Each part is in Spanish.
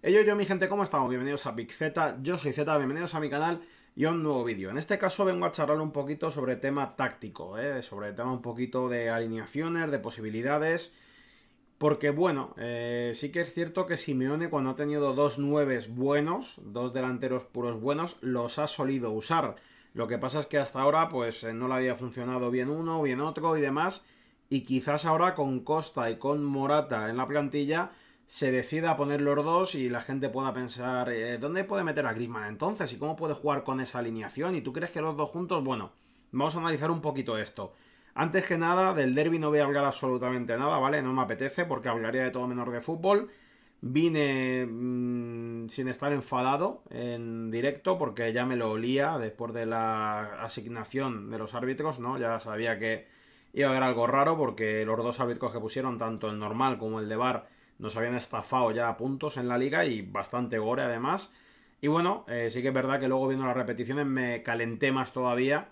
Yo, mi gente, ¿cómo estamos? Bienvenidos a Big Z, yo soy Z, bienvenidos a mi canal y a un nuevo vídeo. En este caso vengo a charlar un poquito sobre tema táctico, sobre tema un poquito de alineaciones, de posibilidades, porque bueno, sí que es cierto que Simeone cuando ha tenido dos nueves buenos, dos delanteros puros buenos, los ha solido usar. Lo que pasa es que hasta ahora pues no le había funcionado bien uno, bien otro y demás, y quizás ahora con Costa y con Morata en la plantilla se decida a poner los dos y la gente pueda pensar, ¿dónde puede meter a Griezmann entonces? ¿Y cómo puede jugar con esa alineación? ¿Y tú crees que los dos juntos? Bueno, vamos a analizar un poquito esto. Antes que nada, del derby no voy a hablar absolutamente nada, ¿vale? No me apetece porque hablaría de todo menos de fútbol. Vine sin estar enfadado en directo porque ya me lo olía después de la asignación de los árbitros, ¿no? Ya sabía que iba a haber algo raro porque los dos árbitros que pusieron, tanto el normal como el de VAR, nos habían estafado ya a puntos en la liga y bastante gore además. Y bueno, sí que es verdad que luego viendo las repeticiones me calenté más todavía.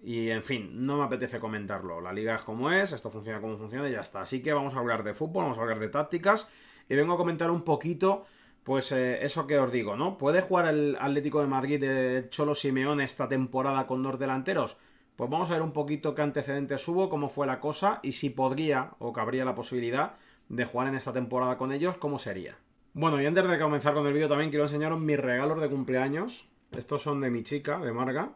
Y en fin, no me apetece comentarlo. La liga es como es, esto funciona como funciona y ya está. Así que vamos a hablar de fútbol, vamos a hablar de tácticas. Y vengo a comentar un poquito, pues eso que os digo, ¿no? ¿Puede jugar el Atlético de Madrid de Cholo Simeone esta temporada con dos delanteros? Pues vamos a ver un poquito qué antecedentes hubo, cómo fue la cosa y si podría o cabría la posibilidad de jugar en esta temporada con ellos, cómo sería. Bueno, y antes de comenzar con el vídeo también quiero enseñaros mis regalos de cumpleaños. Estos son de mi chica, de Marga.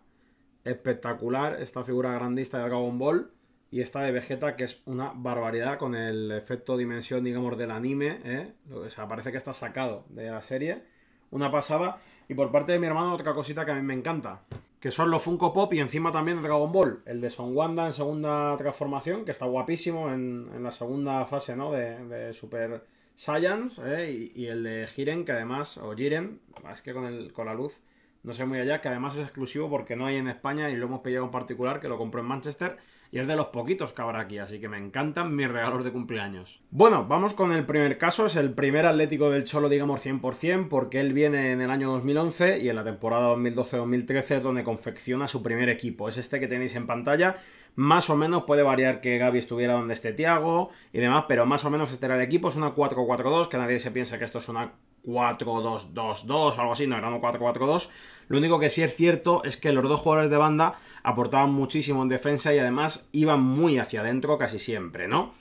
Espectacular esta figura grandista de Dragon Ball. Y esta de Vegeta, que es una barbaridad con el efecto dimensión, digamos, del anime, ¿eh? O sea, parece que está sacado de la serie. Una pasada. Y por parte de mi hermano, otra cosita que a mí me encanta, que son los Funko Pop y encima también de Dragon Ball. El de Son Wanda en segunda transformación, que está guapísimo en la segunda fase, ¿no? De Super Saiyans, ¿eh? Y el de Jiren, que además, o Jiren, es que con la luz no sé muy allá, que además es exclusivo porque no hay en España y lo hemos pillado en particular, que lo compró en Manchester y es de los poquitos que habrá aquí, así que me encantan mis regalos de cumpleaños. Bueno, vamos con el primer caso, es el primer Atlético del Cholo, digamos 100%, porque él viene en el año 2011 y en la temporada 2012-2013 es donde confecciona su primer equipo. Es este que tenéis en pantalla, más o menos puede variar que Gavi estuviera donde esté Thiago y demás, pero más o menos este era el equipo, es una 4-4-2, que nadie se piense que esto es una 4-2-2-2 o algo así, no, era un 4-4-2. Lo único que sí es cierto es que los dos jugadores de banda aportaban muchísimo en defensa y además iban muy hacia adentro casi siempre, ¿no?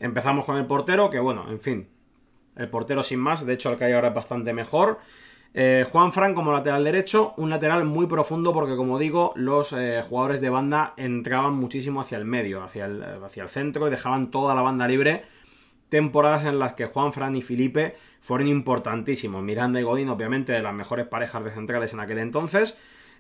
Empezamos con el portero, que bueno, en fin, el portero sin más, de hecho el que hay ahora es bastante mejor. Juanfran como lateral derecho, un lateral muy profundo porque como digo, los jugadores de banda entraban muchísimo hacia el medio, hacia el centro y dejaban toda la banda libre. Temporadas en las que Juanfran y Felipe fueron importantísimos. Miranda y Godín, obviamente, de las mejores parejas de centrales en aquel entonces.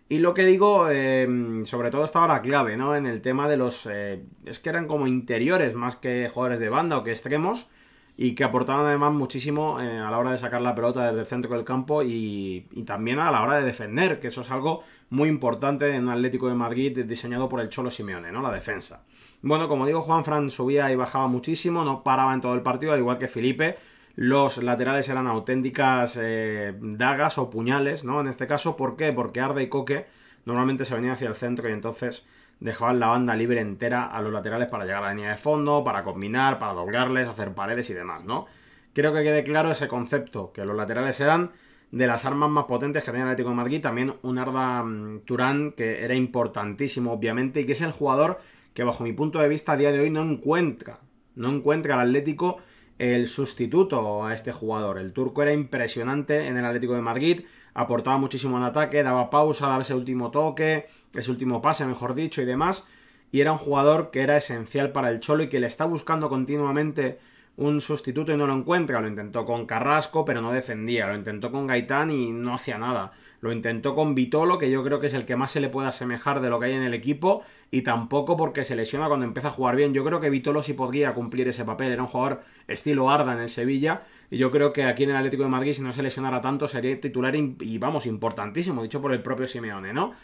Y lo que digo, sobre todo estaba la clave, ¿no? En el tema de los... es que eran como interiores más que jugadores de banda o que extremos. Y que aportaban además muchísimo a la hora de sacar la pelota desde el centro del campo y también a la hora de defender, que eso es algo muy importante en un Atlético de Madrid diseñado por el Cholo Simeone, ¿no? La defensa. Bueno, como digo, Juanfran subía y bajaba muchísimo, no paraba en todo el partido, al igual que Felipe. Los laterales eran auténticas dagas o puñales, ¿no? En este caso, ¿por qué? Porque Arda y Coque normalmente se venían hacia el centro y entonces dejaban la banda libre entera a los laterales para llegar a la línea de fondo, para combinar, para doblarles, hacer paredes y demás, ¿no? Creo que quede claro ese concepto, que los laterales eran de las armas más potentes que tenía el Atlético de Madrid, también un Arda Turán que era importantísimo obviamente y que es el jugador que bajo mi punto de vista a día de hoy no encuentra el Atlético el sustituto a este jugador. El turco era impresionante en el Atlético de Madrid, aportaba muchísimo en ataque, daba pausa, daba ese último toque, ese último pase, mejor dicho, y demás. Y era un jugador que era esencial para el Cholo y que le está buscando continuamente un sustituto y no lo encuentra. Lo intentó con Carrasco, pero no defendía. Lo intentó con Gaitán y no hacía nada. Lo intentó con Vitolo, que yo creo que es el que más se le puede asemejar de lo que hay en el equipo, y tampoco porque se lesiona cuando empieza a jugar bien. Yo creo que Vitolo sí podría cumplir ese papel. Era un jugador estilo Arda en el Sevilla, y yo creo que aquí en el Atlético de Madrid, si no se lesionara tanto, sería titular y vamos, importantísimo, dicho por el propio Simeone, ¿no?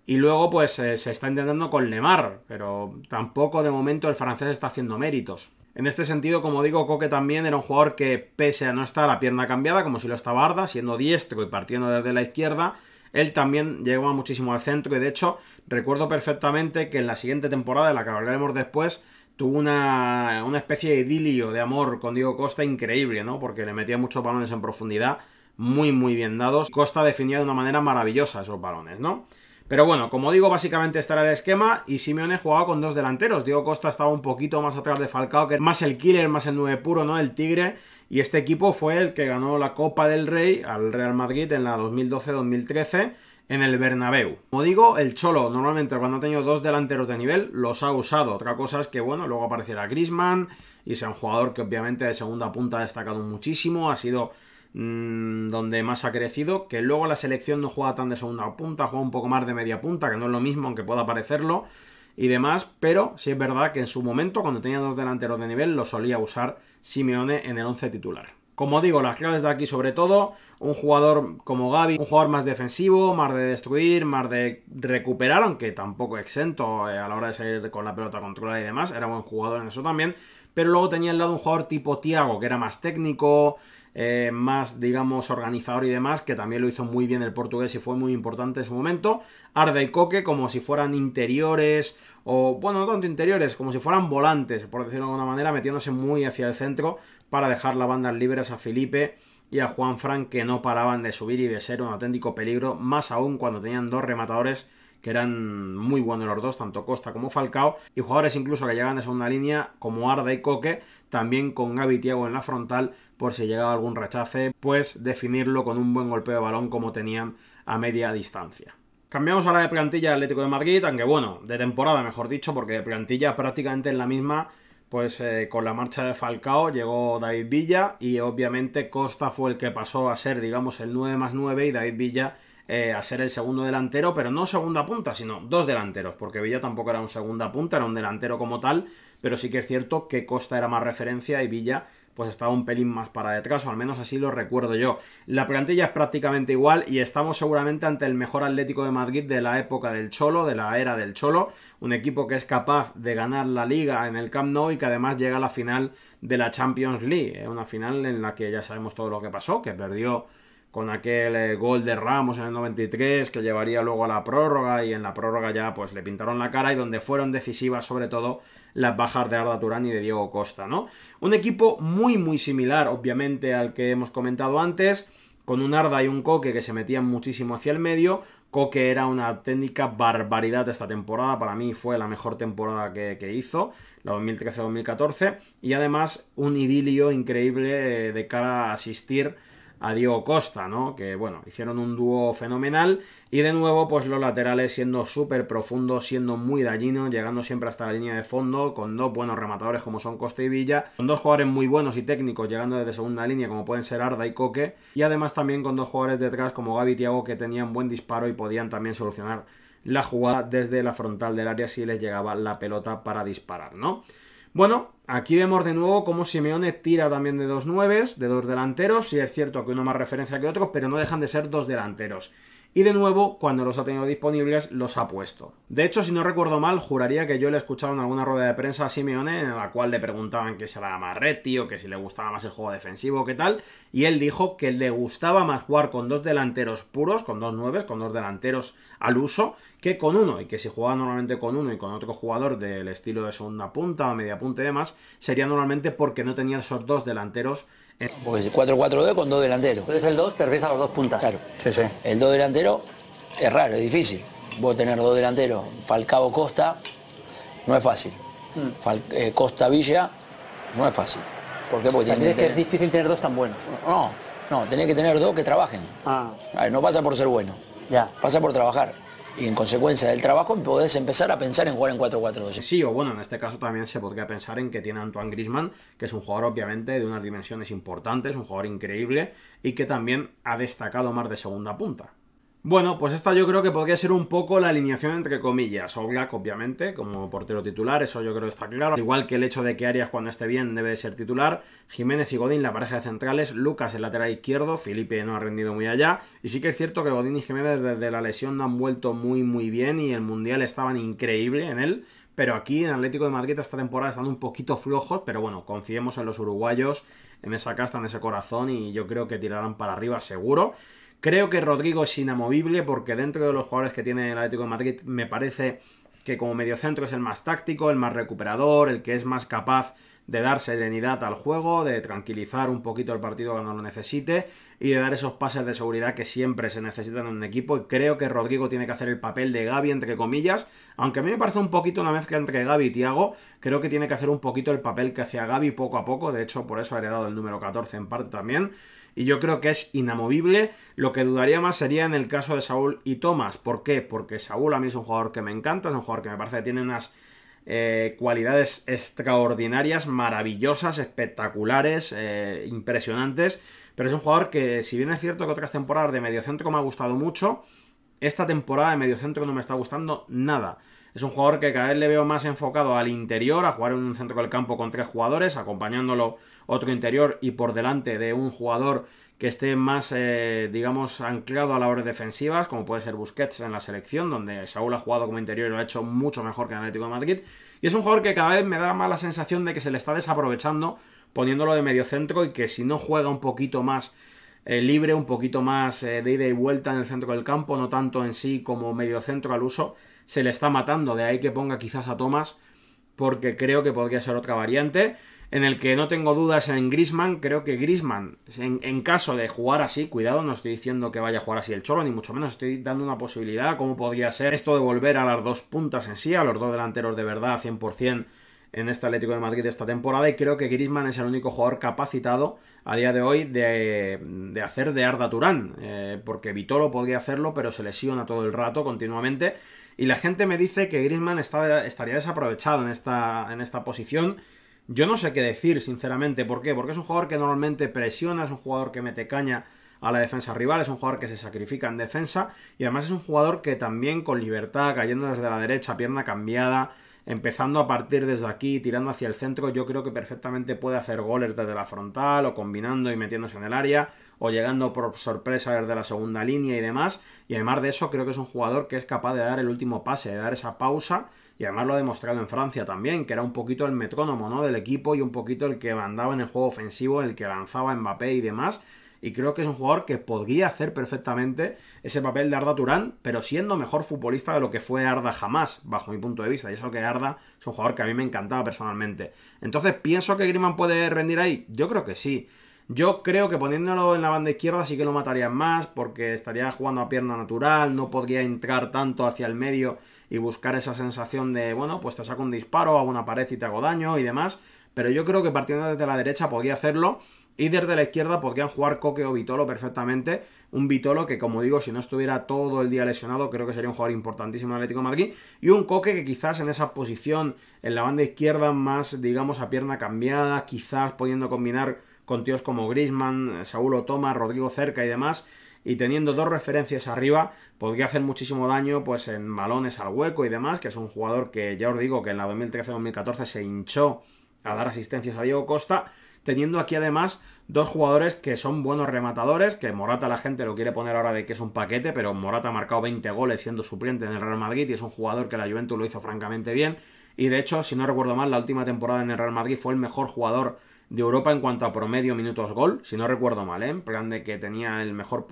Y luego pues se está intentando con Lemar, pero tampoco de momento el francés está haciendo méritos. En este sentido, como digo, Coque también era un jugador que, pese a no estar a pierna cambiada, como si lo estaba Arda, siendo diestro y partiendo desde la izquierda, él también llegaba muchísimo al centro y de hecho recuerdo perfectamente que en la siguiente temporada, de la que hablaremos después, tuvo una especie de idilio de amor con Diego Costa increíble, ¿no? Porque le metía muchos balones en profundidad, muy muy bien dados. Costa definía de una manera maravillosa esos balones, ¿no? Pero bueno, como digo, básicamente este era el esquema y Simeone jugaba con dos delanteros. Diego Costa estaba un poquito más atrás de Falcao, que es más el killer, más el 9 puro, ¿no? El tigre. Y este equipo fue el que ganó la Copa del Rey al Real Madrid en la 2012-2013 en el Bernabéu. Como digo, el Cholo normalmente cuando ha tenido dos delanteros de nivel los ha usado. Otra cosa es que, bueno, luego apareciera Griezmann y sea un jugador que obviamente de segunda punta ha destacado muchísimo, ha sido donde más ha crecido, que luego la selección no juega tan de segunda punta, juega un poco más de media punta, que no es lo mismo, aunque pueda parecerlo y demás, pero sí es verdad que en su momento, cuando tenía dos delanteros de nivel, lo solía usar Simeone en el 11 titular. Como digo, las claves de aquí sobre todo, un jugador como Gavi, un jugador más defensivo, más de destruir, más de recuperar, aunque tampoco exento a la hora de salir con la pelota controlada y demás, era buen jugador en eso también, pero luego tenía al lado un jugador tipo Thiago, que era más técnico, más, digamos, organizador y demás, que también lo hizo muy bien el portugués y fue muy importante en su momento. Arda y Koke como si fueran interiores, o bueno, no tanto interiores, como si fueran volantes, por decirlo de alguna manera, metiéndose muy hacia el centro para dejar las bandas libres a Felipe y a Juanfran, que no paraban de subir y de ser un auténtico peligro, más aún cuando tenían dos rematadores que eran muy buenos los dos, tanto Costa como Falcao, y jugadores incluso que llegan de segunda línea como Arda y Koke, también con Gavi y Thiago en la frontal, por si llegaba algún rechace, pues definirlo con un buen golpeo de balón como tenían a media distancia. Cambiamos ahora de plantilla Atlético de Madrid, aunque bueno, de temporada mejor dicho, porque de plantilla prácticamente en la misma, pues con la marcha de Falcao llegó David Villa y obviamente Costa fue el que pasó a ser, digamos, el 9 más 9 y David Villa a ser el segundo delantero, pero no segunda punta, sino dos delanteros, porque Villa tampoco era un segunda punta, era un delantero como tal, pero sí que es cierto que Costa era más referencia y Villa pues estaba un pelín más para detrás, o al menos así lo recuerdo yo. La plantilla es prácticamente igual y estamos seguramente ante el mejor Atlético de Madrid de la época del Cholo, de la era del Cholo, un equipo que es capaz de ganar la Liga en el Camp Nou y que además llega a la final de la Champions League, una final en la que ya sabemos todo lo que pasó, que perdió con aquel gol de Ramos en el 93 que llevaría luego a la prórroga y en la prórroga ya pues le pintaron la cara y donde fueron decisivas sobre todo las bajas de Arda Turán y de Diego Costa, ¿no? Un equipo muy muy similar obviamente al que hemos comentado antes, con un Arda y un Koke que se metían muchísimo hacia el medio. Koke era una auténtica barbaridad esta temporada, para mí fue la mejor temporada que hizo, la 2013-2014, y además un idilio increíble de cara a asistir a Diego Costa, ¿no? Que bueno, hicieron un dúo fenomenal y de nuevo pues los laterales siendo súper profundos, siendo muy dañinos, llegando siempre hasta la línea de fondo, con dos buenos rematadores como son Costa y Villa, con dos jugadores muy buenos y técnicos llegando desde segunda línea como pueden ser Arda y Koke, y además también con dos jugadores detrás como Gavi y Thiago que tenían buen disparo y podían también solucionar la jugada desde la frontal del área si les llegaba la pelota para disparar, ¿no? Bueno, aquí vemos de nuevo cómo Simeone tira también de dos nueves, de dos delanteros, sí es cierto que uno más referencia que otro, pero no dejan de ser dos delanteros. Y de nuevo, cuando los ha tenido disponibles, los ha puesto. De hecho, si no recuerdo mal, juraría que yo le he escuchado en alguna rueda de prensa a Simeone en la cual le preguntaban que se era más Reti o que si le gustaba más el juego defensivo o qué tal, y él dijo que le gustaba más jugar con dos delanteros puros, con dos nueves, con dos delanteros al uso, que con uno, y que si jugaba normalmente con uno y con otro jugador del estilo de segunda punta o media punta y demás, sería normalmente porque no tenía esos dos delanteros. Porque si 4-4-2 con dos delanteros. Tú eres el 2, te refieres a los dos puntas. Claro. Sí, sí. El dos delantero es raro, es difícil. Vos tener dos delanteros, Falcao Costa, no es fácil. Costa Villa, no es fácil. ¿Por qué? Porque que es difícil tener dos tan buenos. No, tenés que tener dos que trabajen. A ver, no pasa por ser bueno. Ya. Pasa por trabajar. Y en consecuencia del trabajo podés empezar a pensar en jugar en 4-4-2. Sí, o bueno, en este caso también se podría pensar en que tiene a Antoine Griezmann, que es un jugador obviamente de unas dimensiones importantes, un jugador increíble y que también ha destacado más de segunda punta. Bueno, pues esta yo creo que podría ser un poco la alineación entre comillas. Oblak, obviamente, como portero titular, eso yo creo que está claro. Al igual que el hecho de que Arias cuando esté bien debe de ser titular. Jiménez y Godín, la pareja de centrales. Lucas, el lateral izquierdo. Felipe no ha rendido muy allá. Y sí que es cierto que Godín y Jiménez desde la lesión no han vuelto muy muy bien y el Mundial estaban increíble en él. Pero aquí en Atlético de Madrid esta temporada están un poquito flojos, pero bueno, confiemos en los uruguayos, en esa casta, en ese corazón y yo creo que tirarán para arriba seguro. Creo que Rodrigo es inamovible porque dentro de los jugadores que tiene el Atlético de Madrid me parece que como mediocentro es el más táctico, el más recuperador, el que es más capaz de dar serenidad al juego, de tranquilizar un poquito el partido cuando lo necesite y de dar esos pases de seguridad que siempre se necesitan en un equipo. Y creo que Rodrigo tiene que hacer el papel de Gavi, entre comillas, aunque a mí me parece un poquito una mezcla entre Gavi y Thiago. Creo que tiene que hacer un poquito el papel que hacía Gavi poco a poco, de hecho por eso ha heredado el número 14 en parte también. Y yo creo que es inamovible. Lo que dudaría más sería en el caso de Saúl y Thomas. ¿Por qué? Porque Saúl a mí es un jugador que me encanta, es un jugador que me parece que tiene unas cualidades extraordinarias, maravillosas, espectaculares, impresionantes, pero es un jugador que, si bien es cierto que otras temporadas de mediocentro me ha gustado mucho, esta temporada de mediocentro no me está gustando nada. Es un jugador que cada vez le veo más enfocado al interior, a jugar en un centro del campo con 3 jugadores, acompañándolo otro interior y por delante de un jugador que esté más, digamos, anclado a labores defensivas, como puede ser Busquets en la selección, donde Saúl ha jugado como interior y lo ha hecho mucho mejor que el Atlético de Madrid. Y es un jugador que cada vez me da más la sensación de que se le está desaprovechando poniéndolo de mediocentro y que si no juega un poquito más libre, un poquito más de ida y vuelta en el centro del campo, no tanto en sí como mediocentro al uso, se le está matando. De ahí que ponga quizás a Thomas, porque creo que podría ser otra variante. En el que no tengo dudas en Griezmann. Creo que Griezmann, en caso de jugar así, cuidado, no estoy diciendo que vaya a jugar así el Cholo, ni mucho menos, estoy dando una posibilidad, cómo podría ser esto de volver a las 2 puntas en sí, a los 2 delanteros de verdad, 100% en este Atlético de Madrid de esta temporada, y creo que Griezmann es el único jugador capacitado a día de hoy de hacer de Arda Turán, porque Vitolo podría hacerlo, pero se lesiona todo el rato, continuamente, y la gente me dice que Griezmann estaría desaprovechado en esta posición. Yo no sé qué decir, sinceramente. ¿Por qué? Porque es un jugador que normalmente presiona, es un jugador que mete caña a la defensa rival, es un jugador que se sacrifica en defensa y además es un jugador que también con libertad, cayendo desde la derecha, pierna cambiada, empezando a partir desde aquí, tirando hacia el centro, yo creo que perfectamente puede hacer goles desde la frontal o combinando y metiéndose en el área o llegando por sorpresa desde la segunda línea y demás. Y además de eso creo que es un jugador que es capaz de dar el último pase, de dar esa pausa. Y además lo ha demostrado en Francia también, que era un poquito el metrónomo, ¿no?, del equipo y un poquito el que mandaba en el juego ofensivo, el que lanzaba Mbappé y demás. Y creo que es un jugador que podría hacer perfectamente ese papel de Arda Turán, pero siendo mejor futbolista de lo que fue Arda jamás, bajo mi punto de vista. Y eso que Arda es un jugador que a mí me encantaba personalmente. Entonces, ¿pienso que Griezmann puede rendir ahí? Yo creo que sí. Yo creo que poniéndolo en la banda izquierda sí que lo matarían más, porque estaría jugando a pierna natural, no podría entrar tanto hacia el medio y buscar esa sensación de, bueno, pues te saco un disparo, hago una pared y te hago daño y demás. Pero yo creo que partiendo desde la derecha podría hacerlo y desde la izquierda podrían jugar Coque o Vitolo perfectamente. Un Vitolo que, como digo, si no estuviera todo el día lesionado, creo que sería un jugador importantísimo en el Atlético de Madrid. Y un Coque que quizás en esa posición, en la banda izquierda, más, digamos, a pierna cambiada, quizás pudiendo combinar con tíos como Griezmann, Saúl o Thomas, Rodrigo cerca y demás, y teniendo 2 referencias arriba, podría hacer muchísimo daño pues en balones al hueco y demás, que es un jugador que ya os digo que en la 2013-2014 se hinchó a dar asistencias a Diego Costa, teniendo aquí además 2 jugadores que son buenos rematadores, que Morata la gente lo quiere poner ahora de que es un paquete, pero Morata ha marcado 20 goles siendo suplente en el Real Madrid y es un jugador que la Juventus lo hizo francamente bien, y de hecho, si no recuerdo mal, la última temporada en el Real Madrid fue el mejor jugador de Europa en cuanto a promedio minutos gol, si no recuerdo mal, en plan de que tenía el mejor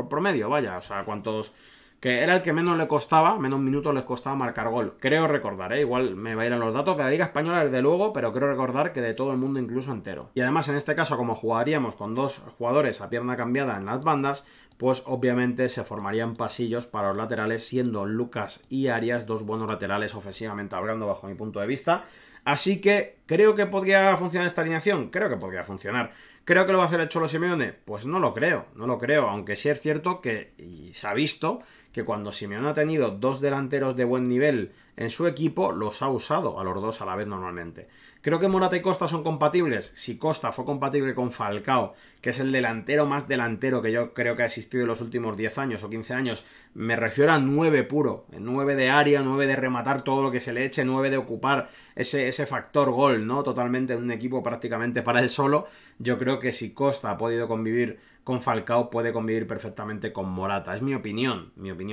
promedio, vaya, o sea, cuantos, que era el que menos le costaba, menos minutos les costaba marcar gol, creo recordar, igual me va a ir a los datos de la Liga Española desde luego, pero creo recordar que de todo el mundo incluso entero. Y además en este caso, como jugaríamos con 2 jugadores a pierna cambiada en las bandas, pues obviamente se formarían pasillos para los laterales, siendo Lucas y Arias 2 buenos laterales ofensivamente hablando bajo mi punto de vista. Así que, ¿creo que podría funcionar esta alineación? Creo que podría funcionar. ¿Creo que lo va a hacer el Cholo Simeone? Pues no lo creo, aunque sí es cierto que y se ha visto que cuando Simeone ha tenido 2 delanteros de buen nivel en su equipo, los ha usado a los 2 a la vez normalmente. ¿Creo que Morata y Costa son compatibles? Si Costa fue compatible con Falcao, que es el delantero más delantero que yo creo que ha existido en los últimos 10 años o 15 años, me refiero a 9 puro, 9 de área, 9 de rematar todo lo que se le eche, 9 de ocupar ese factor gol, ¿no? Totalmente en un equipo prácticamente para él solo. Yo creo que si Costa ha podido convivir con Falcao, puede convivir perfectamente con Morata. Es mi opinión.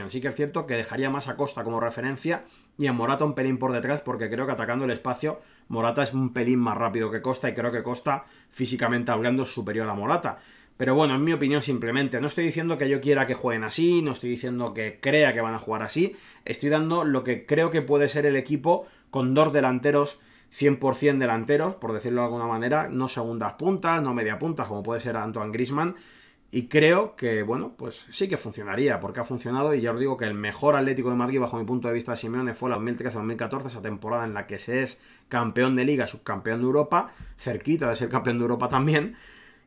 Sí que es cierto que dejaría más a Costa como referencia y a Morata un pelín por detrás, porque creo que atacando el espacio Morata es un pelín más rápido que Costa y creo que Costa físicamente hablando es superior a Morata. Pero bueno, en mi opinión simplemente, no estoy diciendo que yo quiera que jueguen así, no estoy diciendo que crea que van a jugar así, estoy dando lo que creo que puede ser el equipo con 2 delanteros 100% delanteros, por decirlo de alguna manera, no segundas puntas, no media puntas, como puede ser Antoine Griezmann. Y creo que, bueno, pues sí que funcionaría, porque ha funcionado. Y ya os digo que el mejor Atlético de Madrid, bajo mi punto de vista, de Simeone, fue la 2013-2014, esa temporada en la que se es campeón de Liga, subcampeón de Europa, cerquita de ser campeón de Europa también.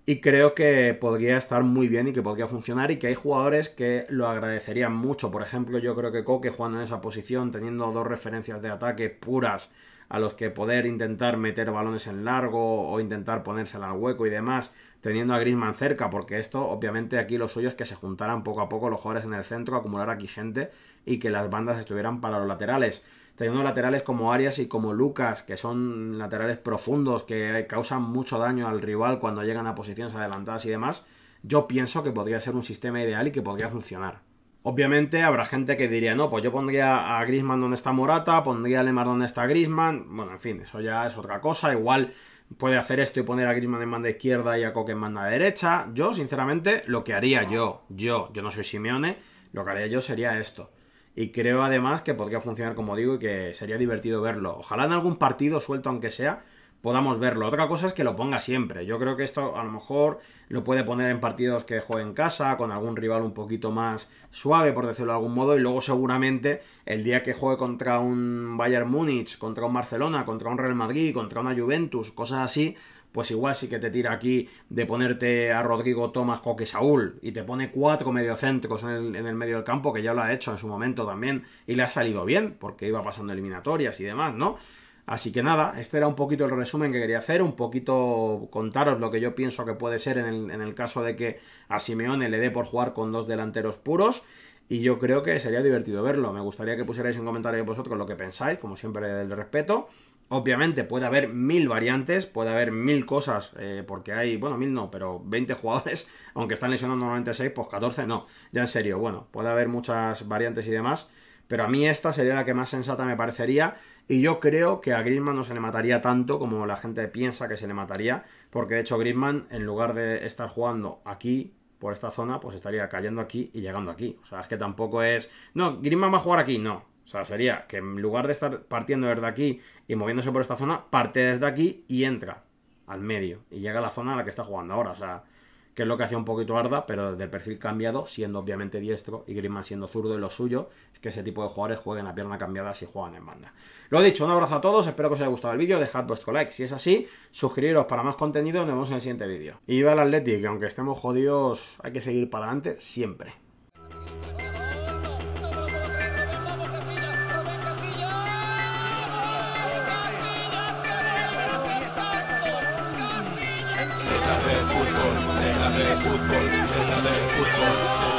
Y creo que podría estar muy bien y que podría funcionar, y que hay jugadores que lo agradecerían mucho. Por ejemplo, yo creo que Koke, jugando en esa posición, teniendo dos referencias de ataque puras a los que poder intentar meter balones en largo o intentar ponérsela al hueco y demás, teniendo a Griezmann cerca, porque esto, obviamente, aquí lo suyo es que se juntaran poco a poco los jugadores en el centro, acumular aquí gente y que las bandas estuvieran para los laterales. Teniendo laterales como Arias y como Lucas, que son laterales profundos, que causan mucho daño al rival cuando llegan a posiciones adelantadas y demás, yo pienso que podría ser un sistema ideal y que podría funcionar. Obviamente habrá gente que diría, no, pues yo pondría a Griezmann donde está Morata, pondría a Lemar donde está Griezmann. Bueno, en fin, eso ya es otra cosa. Igual puede hacer esto y poner a Griezmann en banda izquierda y a Koke en banda derecha. Yo, sinceramente, lo que haría yo no soy Simeone, lo que haría yo sería esto. Y creo además que podría funcionar, como digo, y que sería divertido verlo. Ojalá en algún partido suelto, aunque sea, podamos verlo. Otra cosa es que lo ponga siempre. Yo creo que esto a lo mejor lo puede poner en partidos que juegue en casa, con algún rival un poquito más suave, por decirlo de algún modo, y luego seguramente el día que juegue contra un Bayern Múnich, contra un Barcelona, contra un Real Madrid, contra una Juventus, cosas así, pues igual sí que te tira aquí de ponerte a Rodrigo, Tomás, Koke, Saúl, y te pone 4 mediocentros en el medio del campo, que ya lo ha hecho en su momento también, y le ha salido bien, porque iba pasando eliminatorias y demás, ¿no? Así que nada, este era un poquito el resumen que quería hacer, un poquito contaros lo que yo pienso que puede ser en el caso de que a Simeone le dé por jugar con dos delanteros puros, y yo creo que sería divertido verlo. Me gustaría que pusierais en comentarios vosotros lo que pensáis, como siempre, del respeto. Obviamente puede haber 1000 variantes, puede haber 1000 cosas, porque hay, bueno, 1000 no, pero 20 jugadores, aunque están lesionando normalmente 6, pues 14 no. Ya en serio, bueno, puede haber muchas variantes y demás, pero a mí esta sería la que más sensata me parecería, y yo creo que a Griezmann no se le mataría tanto como la gente piensa que se le mataría, porque de hecho Griezmann, en lugar de estar jugando aquí, por esta zona, pues estaría cayendo aquí y llegando aquí. O sea, es que tampoco es... No, Griezmann va a jugar aquí, no. O sea, sería que en lugar de estar partiendo desde aquí y moviéndose por esta zona, parte desde aquí y entra al medio. Y llega a la zona a la que está jugando ahora. O sea, que es lo que hacía un poquito Arda, pero desde el perfil cambiado, siendo obviamente diestro, y Griezmann siendo zurdo, y lo suyo es que ese tipo de jugadores jueguen a pierna cambiada si juegan en banda. Lo dicho, un abrazo a todos, espero que os haya gustado el vídeo, dejad vuestro like si es así, suscribiros para más contenido, nos vemos en el siguiente vídeo. Y viva el Athletic, que aunque estemos jodidos, hay que seguir para adelante siempre. Z de fútbol, Z de fútbol, Z de fútbol.